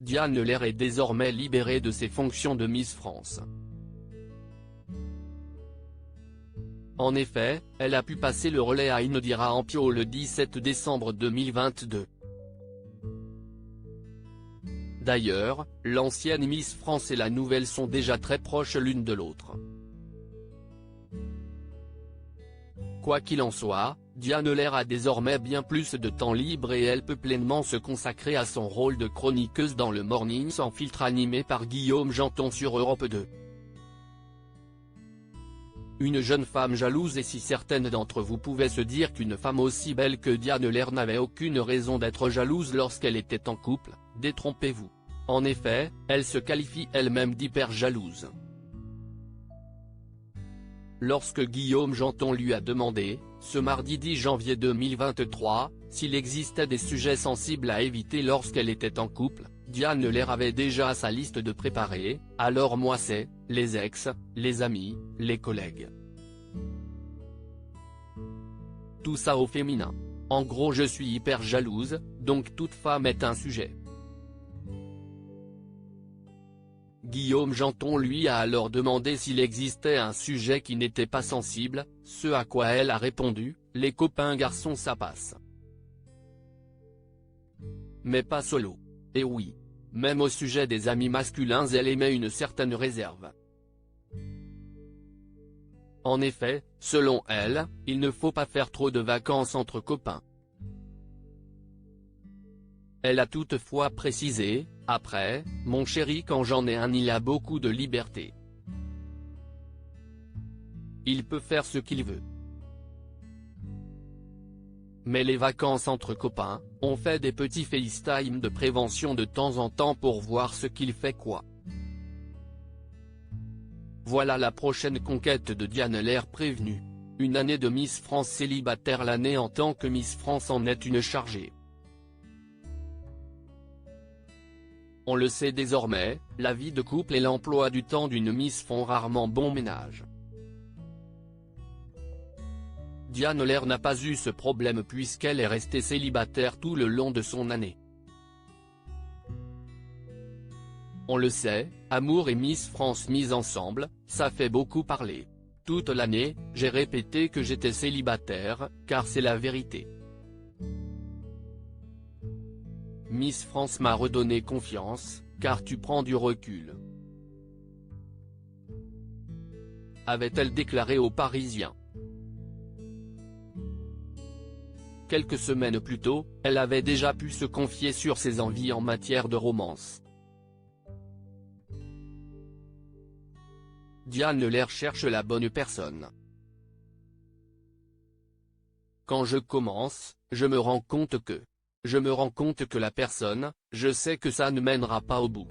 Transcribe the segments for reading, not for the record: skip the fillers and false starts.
Diane Lair est désormais libérée de ses fonctions de Miss France. En effet, elle a pu passer le relais à Indira Ampio le 17 décembre 2022. D'ailleurs, l'ancienne Miss France et la nouvelle sont déjà très proches l'une de l'autre. Quoi qu'il en soit, Diane Lair a désormais bien plus de temps libre et elle peut pleinement se consacrer à son rôle de chroniqueuse dans le Morning sans filtre animé par Guillaume Janton sur Europe 2. Une jeune femme jalouse. Et si certaines d'entre vous pouvaient se dire qu'une femme aussi belle que Diane Lair n'avait aucune raison d'être jalouse lorsqu'elle était en couple, détrompez-vous. En effet, elle se qualifie elle-même d'hyper jalouse. Lorsque Guillaume Janton lui a demandé, ce mardi 10 janvier 2023, s'il existait des sujets sensibles à éviter lorsqu'elle était en couple, Diane Lair avait déjà sa liste de préparés. Alors moi c'est, les ex, les amis, les collègues. Tout ça au féminin. En gros je suis hyper jalouse, donc toute femme est un sujet. Guillaume Janton lui a alors demandé s'il existait un sujet qui n'était pas sensible, ce à quoi elle a répondu, les copains garçons ça passe. Mais pas solo. Et oui. Même au sujet des amis masculins elle émet une certaine réserve. En effet, selon elle, il ne faut pas faire trop de vacances entre copains. Elle a toutefois précisé, après, mon chéri quand j'en ai un il a beaucoup de liberté. Il peut faire ce qu'il veut. Mais les vacances entre copains, on fait des petits FaceTime de prévention de temps en temps pour voir ce qu'il fait quoi. Voilà la prochaine conquête de Diane Lair prévenue. Une année de Miss France célibataire. L'année en tant que Miss France en est une chargée. On le sait désormais, la vie de couple et l'emploi du temps d'une Miss font rarement bon ménage. Diane Lair n'a pas eu ce problème puisqu'elle est restée célibataire tout le long de son année. On le sait, amour et Miss France mis ensemble, ça fait beaucoup parler. Toute l'année, j'ai répété que j'étais célibataire, car c'est la vérité. Miss France m'a redonné confiance, car tu prends du recul. Avait-elle déclaré aux Parisiens. Quelques semaines plus tôt, elle avait déjà pu se confier sur ses envies en matière de romance. Diane Lair cherche la bonne personne. Quand je commence, je me rends compte que la personne, je sais que ça ne mènera pas au bout.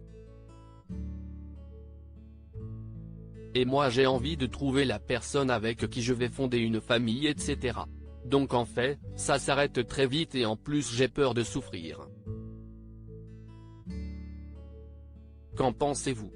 Et moi j'ai envie de trouver la personne avec qui je vais fonder une famille etc. Donc en fait, ça s'arrête très vite et en plus j'ai peur de souffrir. Qu'en pensez-vous ?